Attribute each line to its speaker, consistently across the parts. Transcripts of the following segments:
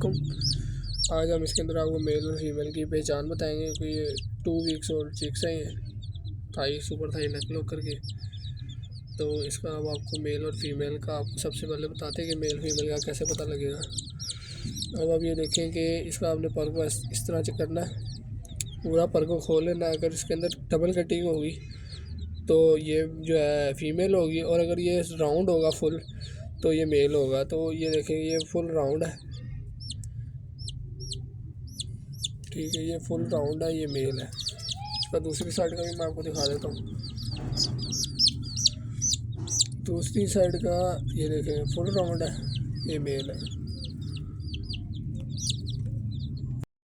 Speaker 1: आज हम इसके अंदर आपको मेल और फीमेल की पहचान बताएंगे कि ये 2 वीक्स और चिक्स हैं, थाई सुपर थाई नेक लोकर की। तो इसका अब आपको मेल और फीमेल का आपको सबसे पहले बताते हैं कि मेल फीमेल का कैसे पता लगेगा। अब आप ये देखें कि इसका आपने पर को इस तरह से करना है, पूरा पर को खोल लेना। अगर इसके अंदर डबल कटिंग होगी तो ये जो है फीमेल होगी, और अगर ये राउंड होगा फुल तो ये मेल होगा। तो ये देखें ये फुल राउंड है, ठीक है, ये फुल राउंड है, ये मेल है। इसका दूसरी साइड का भी मैं आपको दिखा देता हूँ। दूसरी साइड का ये देखें फुल राउंड है, ये मेल है।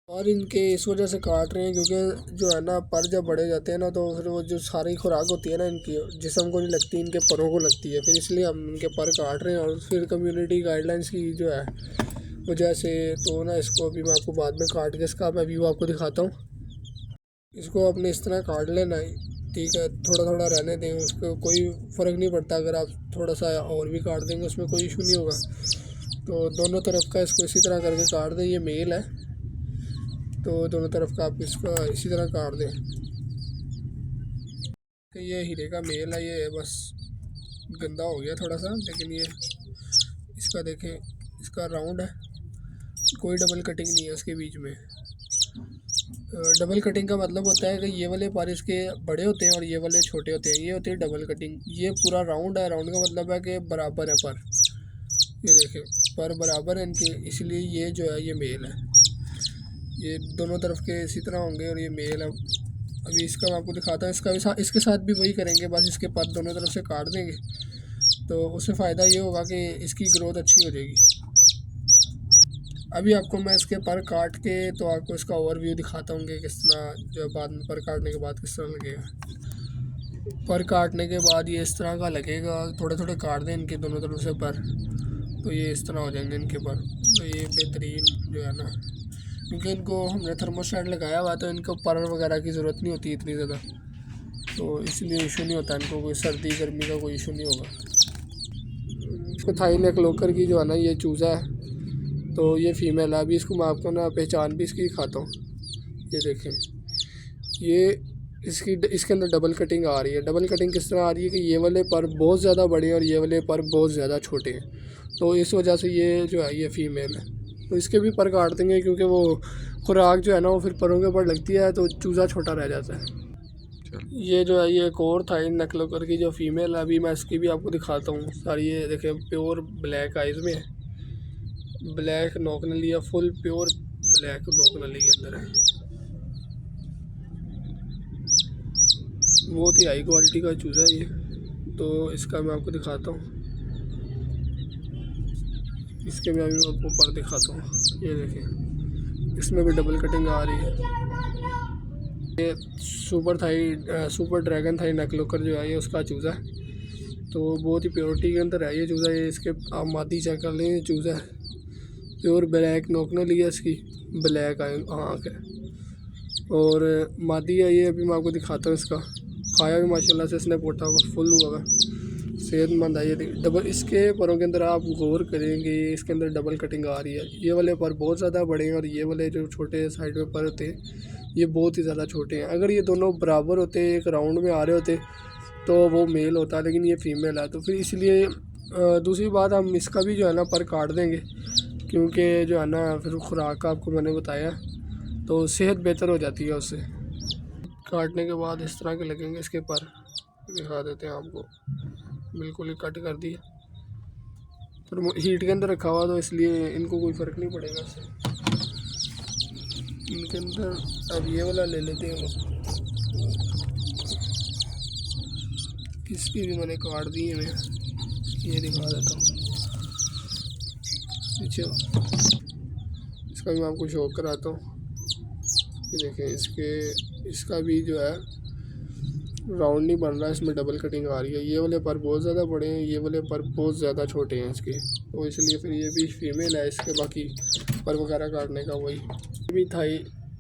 Speaker 1: और इनके इस वजह से काट रहे हैं क्योंकि जो है ना पर जब बड़े जाते हैं ना तो फिर वो जो सारी खुराक होती है ना इनकी जिस्म को नहीं लगती, इनके परों को लगती है, फिर इसलिए हम इनके पर काट रहे हैं। और फिर कम्युनिटी गाइडलाइंस की जो है वजह से तो ना इसको अभी मैं आपको बाद में काट के इसका मैं व्यू आपको दिखाता हूँ। इसको आपने इस तरह काट लेना है, ठीक है, थोड़ा थोड़ा रहने दें, उसको कोई फ़र्क नहीं पड़ता। अगर आप थोड़ा सा और भी काट देंगे उसमें कोई इशू नहीं होगा। तो दोनों तरफ का इसको इसी तरह करके काट दें। ये मेल है तो दोनों तरफ का आप इसका इसी तरह काट दें। तो ये हीरे का मेल है, ये बस गंदा हो गया थोड़ा सा, लेकिन ये इसका देखें इसका राउंड है, कोई डबल कटिंग नहीं है उसके बीच में। डबल कटिंग का मतलब होता है कि ये वाले पर इसके बड़े होते हैं और ये वाले छोटे होते हैं, ये होती है डबल कटिंग। ये पूरा राउंड है, राउंड का मतलब है कि बराबर है पर, ये देखें पर बराबर है इनके, इसलिए ये जो है ये मेल है। ये दोनों तरफ के इसी तरह होंगे और ये मेल है। अभी इसका मैं आपको दिखाता हूँ, इसका भी इसके साथ भी वही करेंगे, बस इसके पर दोनों तरफ से काट देंगे तो उससे फ़ायदा ये होगा कि इसकी ग्रोथ अच्छी हो जाएगी। अभी आपको मैं इसके पर काट के तो आपको इसका ओवरव्यू दिखाता हूँ कि किस तरह जो बाद में पर काटने के बाद किस तरह लगेगा। पर काटने के बाद ये इस तरह का लगेगा, थोड़े थोड़े काट दें इनके दोनों तरफ से पर, तो ये इस तरह हो जाएंगे इनके पर। तो ये बेहतरीन जो है ना, क्योंकि इनको हमने थर्मोस्टेट लगाया हुआ तो इनको पर वगैरह की ज़रूरत नहीं होती इतनी ज़्यादा, तो इसलिए इशू नहीं होता इनको, कोई सर्दी गर्मी का कोई इशू नहीं होगा। इसको थाई नेक लोकर की जो है ना ये चूज़ा है, तो ये फ़ीमेल है। अभी इसको मैं आपको ना पहचान भी इसकी दिखाता हूँ। ये देखें ये इसके अंदर डबल कटिंग आ रही है। डबल कटिंग किस तरह आ रही है कि ये वाले पर बहुत ज़्यादा बड़े हैं और ये वाले पर बहुत ज़्यादा छोटे हैं, तो इस वजह से ये जो है ये फ़ीमेल है। तो इसके भी पर काट देंगे क्योंकि वो खुराक जो है ना वो फिर परों के ऊपर लगती है तो चूज़ा छोटा रह जाता है। ये जो है ये एक और थाई नेक लोकर की जो फीमेल है, अभी मैं इसकी भी आपको दिखाता हूँ सारी। ये देखें प्योर ब्लैक आइज़ में है, ब्लैक नोक नली है, फुल प्योर ब्लैक नोक नली के अंदर है। बहुत ही हाई क्वालिटी का चूज़ा है ये। तो इसका मैं आपको दिखाता हूँ, इसके मैं अभी आपको पर दिखाता हूँ। ये देखें इसमें भी डबल कटिंग आ रही है। ये सुपर ड्रैगन थाई नेक लोकर जो है ये उसका चूज़ा है, तो बहुत ही प्योरिटी के अंदर है ये चूज़ा। ये इसके आप मादी चेक कर लें, ये चूज़ा है प्योर ब्लैक नोकनल है, इसकी ब्लैक आँख है और मादी है ये। अभी मैं आपको दिखाता हूँ इसका, खाया भी माशाल्लाह से इसने पोटा हुआ फुल हुआ है, सेहतमंद है। ये डबल इसके परों के अंदर आप गौर करेंगे इसके अंदर डबल कटिंग आ रही है। ये वाले पर बहुत ज़्यादा बड़े हैं और ये वाले जो छोटे साइड में पर होते हैं ये बहुत ही ज़्यादा छोटे हैं। अगर ये दोनों बराबर होते, एक राउंड में आ रहे होते तो वो मेल होता, लेकिन ये फीमेल है। तो फिर इसलिए दूसरी बात हम इसका भी जो है ना पर काट देंगे क्योंकि जो है ना फिर खुराक का आपको मैंने बताया तो सेहत बेहतर हो जाती है उससे। काटने के बाद इस तरह के लगेंगे इसके पर, दिखा देते हैं आपको, बिल्कुल ही कट कर दिया। तो हीट के अंदर रखा हुआ तो इसलिए इनको कोई फ़र्क नहीं पड़ेगा इससे। इनके अंदर अब ये वाला ले लेते हैं, इसकी भी मैंने काट दी है, मैं ये दिखा देता हूँ पीछे। इसका भी मैं आपको शो कराता हूँ। ये देखें इसका भी जो है राउंड नहीं बन रहा, इसमें डबल कटिंग आ रही है। ये वाले पर बहुत ज़्यादा बड़े हैं, ये वाले पर बहुत ज़्यादा छोटे हैं इसके, तो इसलिए फिर ये भी फीमेल है। इसके बाकी पर वगैरह काटने का वही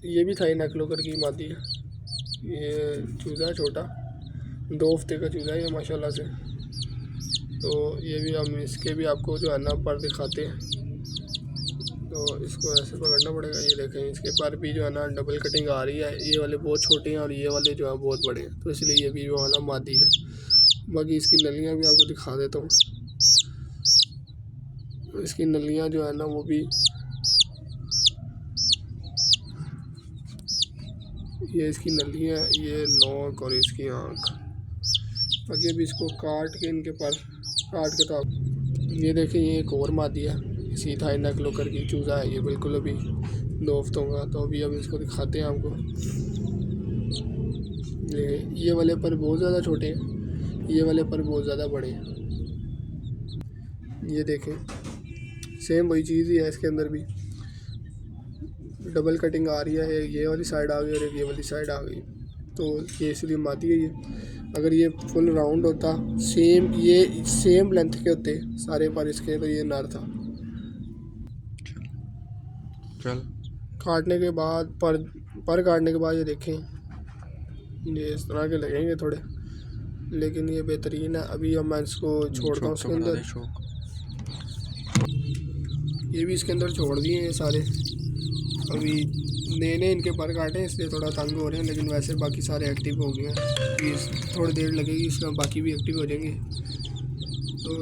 Speaker 1: ये भी थाई नेक लोकर की मादी है। ये चूज़ा है छोटा, 2 हफ्ते का चूज़ा है ये माशाल्लाह से। तो ये भी हम इसके भी आपको जो है ना पर दिखाते हैं। तो इसको ऐसे पकड़ना पड़ेगा। ये देखें इसके पर भी जो है ना डबल कटिंग आ रही है। ये वाले बहुत छोटे हैं और ये वाले जो है बहुत बड़े हैं, तो इसलिए ये भी वाला मादी है। बाकी इसकी नलियाँ भी आपको दिखा देता हूँ। इसकी नलियाँ जो है ना वो भी, ये इसकी नलियाँ, ये नोक और इसकी आँख। बाकी अभी इसको काट के इनके पर काट के तो आप ये देखें, ये एक और मादी है, इसी थाई नेक लोकर की चूज़ा है। ये बिल्कुल अभी 2 हफ्तों का। तो अभी इसको दिखाते हैं आपको। ये वाले पर बहुत ज़्यादा छोटे हैं, ये वाले पर बहुत ज़्यादा बड़े हैं। ये देखें सेम वही चीज़ ही है, इसके अंदर भी डबल कटिंग आ रही है। ये वाली साइड आ गई और एक ये वाली साइड आ गई। तो ये इसलिए मादी है। ये अगर ये फुल राउंड होता, ये सेम लेंथ के होते सारे पर इसके, तो ये नर था।
Speaker 2: चल
Speaker 1: काटने के बाद पर काटने के बाद ये देखें, ये इस तरह के लगेंगे थोड़े, लेकिन ये बेहतरीन है। अभी अब मैं इसको छोड़ता हूँ उसके अंदर। ये भी इसके अंदर छोड़ दिए हैं सारे। अभी नए इनके पर काटे इसलिए थोड़ा तंग हो रहे हैं, लेकिन वैसे बाकी सारे एक्टिव हो गए हैं। थोड़ी देर लगेगी, इसमें बाकी भी एक्टिव हो जाएंगे। तो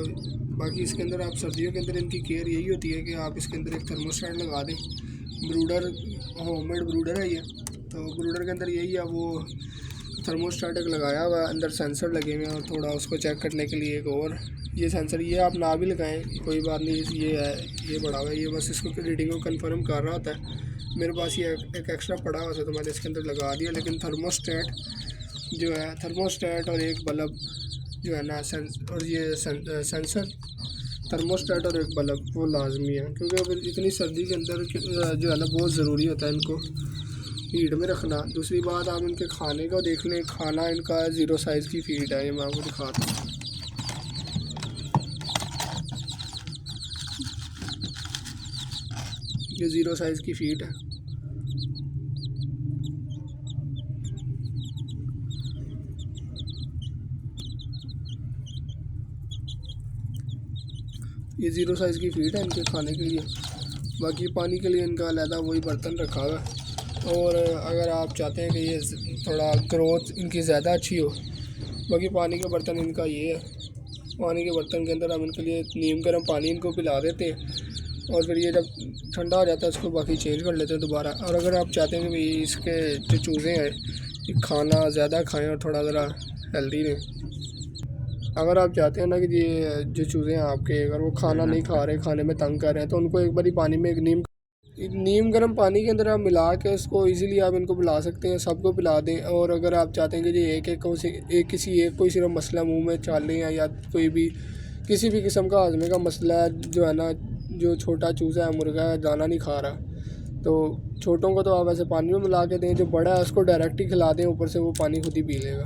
Speaker 1: बाकी इसके अंदर आप सर्दियों के अंदर इनकी केयर यही होती है कि आप इसके अंदर एक थर्मोस्टेट लगा दें। ब्रूडर होममेड ब्रूडर है ये, तो ब्रूडर के अंदर यही है, वो थर्मोस्टेट एक लगाया हुआ है, अंदर सेंसर लगे हुए हैं और थोड़ा उसको चेक करने के लिए एक और ये सेंसर, ये आप ना भी लगाएं कोई बात नहीं। ये है, ये बड़ा हुआ है, ये बस इसको रीडिंग को कंफर्म कर रहा होता है। मेरे पास ये एक एक्स्ट्रा पड़ा हुआ था तो मैंने इसके अंदर लगा दिया। लेकिन थर्मोस्टेट जो है, थर्मोस्टेट और एक बल्ब जो है ना, और ये सेंसर, थर्मोस्टेट और एक बल्ब, वो लाजमी है। क्योंकि अब इतनी सर्दी के अंदर जो है ना बहुत ज़रूरी होता है इनको फीड में रखना। दूसरी बात, आप इनके खाने को देख लें, खाना इनका 0 साइज़ की फीड है। ये मैं आपको दिखाता हूँ। ये 0 साइज़ की फीड है। ये 0 साइज़ की फीड है इनके खाने के लिए। बाकी पानी के लिए इनका अलहदा वही बर्तन रखा हुआ है। और अगर आप चाहते हैं कि ये थोड़ा ग्रोथ इनकी ज़्यादा अच्छी हो, बाकी पानी का बर्तन इनका ये है। पानी के बर्तन के अंदर हम इनके लिए नीम गर्म पानी इनको पिला देते हैं और फिर ये जब ठंडा हो जाता है उसको बाकी चेंज कर लेते हैं दोबारा। और अगर आप चाहते हैं कि भाई इसके जो चूज़े हैं ये खाना ज़्यादा खाएं और थोड़ा ज़रा हेल्दी रहें, अगर आप चाहते हैं ना कि ये जो चूज़े हैं आपके, अगर वो खाना नहीं खा रहे, खाने में तंग कर रहे हैं, तो उनको एक बारी पानी में एक नीम गर्म पानी के अंदर आप मिला के उसको इजीली आप इनको पिला सकते हैं, सबको पिला दें। और अगर आप चाहते हैं कि जी किसी एक कोई सिर्फ मसला मुंह में चालें या कोई भी किसी भी किस्म का हाजमे का मसला जो है ना, जो छोटा चूज़ा है, मुर्गा है, दाना नहीं खा रहा, तो छोटों को तो आप ऐसे पानी में मिला के दें। जो बड़ा है उसको डायरेक्ट ही खिला दें, ऊपर से वो पानी खुद ही पी लेगा।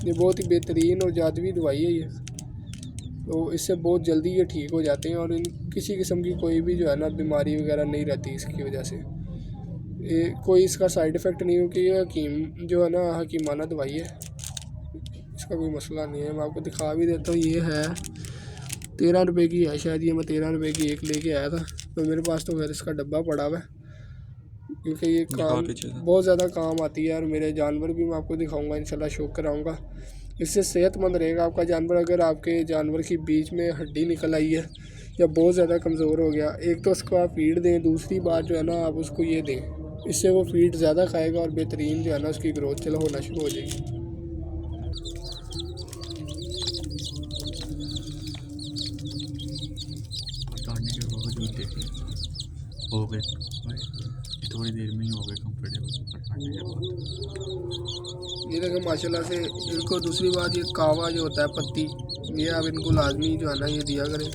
Speaker 1: ये बहुत ही बेहतरीन और जादुई दवाई है ये, तो इससे बहुत जल्दी ये ठीक हो जाते हैं और इन किसी किस्म की कोई भी जो है ना बीमारी वगैरह नहीं रहती इसकी वजह से। ये कोई इसका साइड इफ़ेक्ट नहीं, क्योंकि ये हकीम जो है ना, हकीमाना दवाई है, इसका कोई मसला नहीं है। मैं आपको दिखा भी देता हूँ। ये है 13 रुपये की है शायद, ये मैं 13 रुपये की एक लेके आया था। तो मेरे पास तो खैर इसका डब्बा पड़ा हुआ है, क्योंकि ये काम बहुत ज़्यादा काम आती है। और मेरे जानवर भी मैं आपको दिखाऊंगा, इंशाल्लाह शो कराऊंगा। इससे सेहतमंद रहेगा आपका जानवर। अगर आपके जानवर की बीच में हड्डी निकल आई है या बहुत ज़्यादा कमज़ोर हो गया, एक तो उसको आप फीड दें, दूसरी बात जो है ना आप उसको ये दें, इससे वो फीड ज़्यादा खाएगा और बेहतरीन जो है ना उसकी ग्रोथ चलो होना शुरू हो जाएगी।
Speaker 2: हो गए थोड़ी देर में ही हो गए कंफर्टेबल काटने के बाद।
Speaker 1: ये देखें माशाल्लाह से इनको। दूसरी बात, ये कावा जो होता है पत्ती, ये आप इनको लाजमी जो है ना ये दिया करें।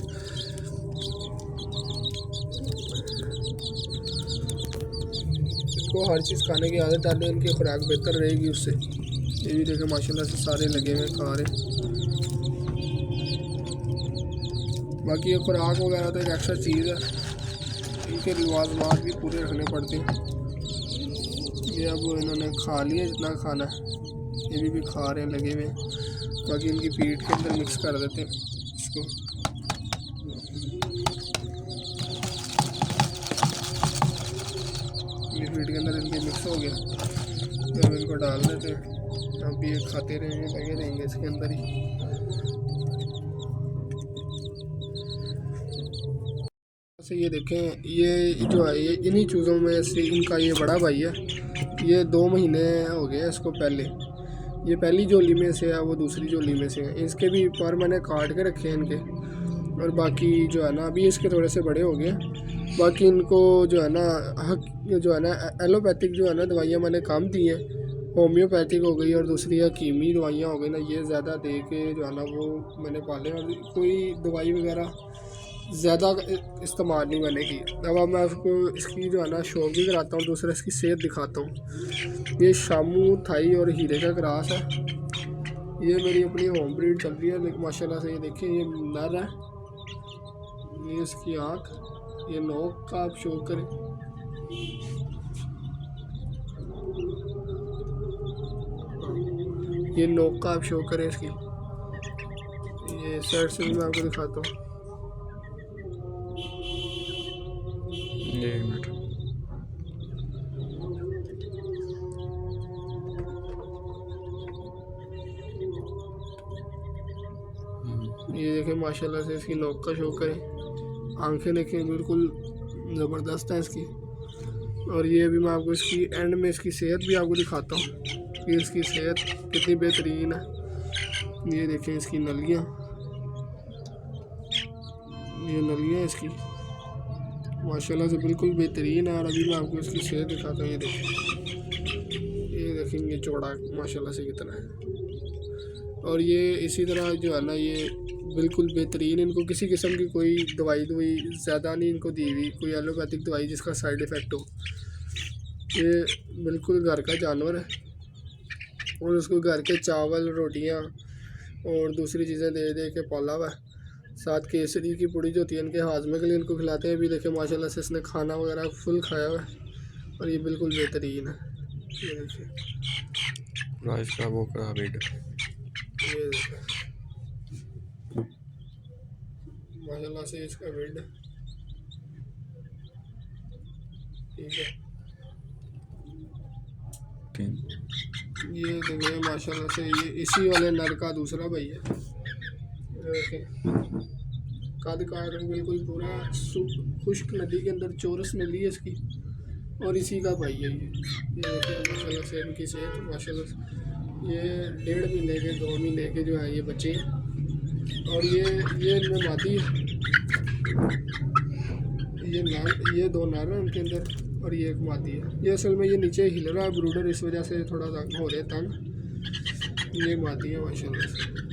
Speaker 1: इनको हर चीज़ खाने की आदत डालें, इनकी खुराक बेहतर रहेगी उससे। ये भी देखें माशाल्लाह से सारे लगे हुए खा रहे। बाकी ये खुराक वगैरह तो एक एक्स्ट्रा चीज़ है, इनके रिवाज भी पूरे रखने पड़ते हैं। ये अब इन्होंने खा लिया जितना खाना है, ये भी खा रहे हैं लगे हुए। बाकी इनकी फीड के अंदर मिक्स कर देते हैं इसको। ये फीड के अंदर इनके मिक्स हो गया। तो हम इनको डाल देते हैं, अब ये खाते रहेंगे, लगे रहेंगे इसके अंदर ही। से ये देखें, ये जो है ये इन्हीं चूज़ों में से इनका ये बड़ा भाई है। ये 2 महीने हो गए इसको पहले, ये पहली झोली में से है, वो दूसरी झोली में से है। इसके भी पर मैंने काट के रखे हैं इनके, और बाकी जो है ना अभी इसके थोड़े से बड़े हो गए। बाकी इनको जो है ना एलोपैथिक जो है ना दवाइयाँ मैंने कम दी हैं, होम्योपैथिक हो गई और दूसरी हकीमी दवाइयाँ हो गई ना, ये ज़्यादा दे के जो है ना वो मैंने पाले। और कोई दवाई वगैरह ज़्यादा इस्तेमाल नहीं मैंने की। अब मैं आपको इसकी जो है ना शौक भी कराता हूँ, दूसरा इसकी सेहत दिखाता हूँ। ये शामू थाई और हीरे का क्रॉस है। ये मेरी अपनी होम ब्रीड चल रही है, लेकिन माशाल्लाह से ये देखिए ये नर है, ये इसकी आँख, ये नोक का आप शो करें, ये नोक का आप शो करें इसकी। ये साइड से भी मैं आपको दिखाता हूँ।
Speaker 2: एक मिनट,
Speaker 1: ये देखें माशाल्लाह से इसकी नोक का शो करें, आंखें देखें बिल्कुल ज़बरदस्त है इसकी। और ये भी मैं आपको इसकी एंड में इसकी सेहत भी आपको दिखाता हूँ कि इसकी सेहत कितनी बेहतरीन है। ये देखें इसकी नलियाँ, ये नलियाँ इसकी माशाल्लाह से बिल्कुल बेहतरीन है। और अभी मैं आपको इसकी सेहत दिखाता हूँ। ये देखेंगे चौड़ा माशाल्लाह से कितना है। और ये इसी तरह जो है ना ये बिल्कुल बेहतरीन, इनको किसी किस्म की कोई दवाई ज़्यादा नहीं इनको दी हुई, कोई एलोपैथिक दवाई जिसका साइड इफ़ेक्ट हो। ये बिल्कुल घर का जानवर है, और उसको घर के चावल, रोटियाँ और दूसरी चीज़ें दे दे के पाला हुआ है। साथ केसरी की पुड़ी जो होती है इनके हाजमे के लिए इनको खिलाते हैं। अभी देखें माशाल्लाह से इसने खाना वगैरह फुल खाया हुआ है, और ये बिल्कुल बेहतरीन है। ये देखिए
Speaker 2: राइस का वो का बेड,
Speaker 1: ये देखिए माशाल्लाह से इसका बेड, ठीक है। ये देखिए माशाल्लाह से ये इसी वाले नर का दूसरा भाई है। कद काट बिल्कुल पूरा खुश्क नदी के अंदर चौरस नदी है इसकी, और इसी का भाई है ये देखिए माशाल्लाह से इनकी सेहत माशाल्लाह से। ये 1.5 महीने के 2 महीने के जो है ये बच्चे हैं, और ये इनमें मादी है, ये 2 नर हैं उनके अंदर, और ये एक मादी है। ये असल में ये नीचे हिल रहा है ब्रूडर, इस वजह से थोड़ा सा हो रहे तंग। ये मादी है माशाल्लाह से।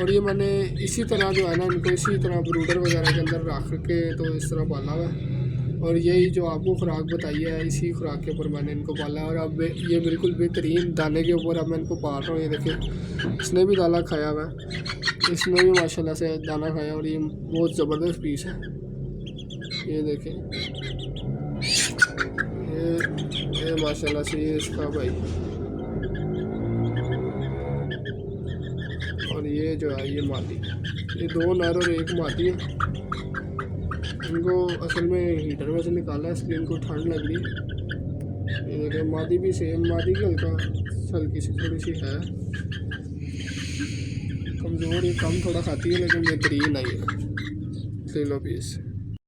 Speaker 1: और ये मैंने इसी तरह जो है ना इनको इसी तरह ब्रूडर वगैरह के अंदर रख के तो इस तरह पाला हुआ है। और यही जो आपको खुराक बताई है इसी खुराक के ऊपर मैंने इनको पाला है। और अब ये बिल्कुल बेहतरीन दाने के ऊपर अब मैं इनको पाल रहा हूँ। ये देखिए इसने भी दाना खाया हुआ है, इसने भी माशाल्लाह से दाना खाया, और ये बहुत ज़बरदस्त पीस है। ये देखें ये माशाल्लाह से ये इसका भाई, और ये जो है ये मादी, ये 2 नर और 1 मादी है। इनको असल में हीटर में से निकाला है, इसलिए इनको ठंड लग रही है। ये देखें मादी भी सेम, मादी की हल्की सी थोड़ी सी है कमज़ोर, ये कम थोड़ा खाती है लेकिन बेहतरीन आई है। 3 पीस।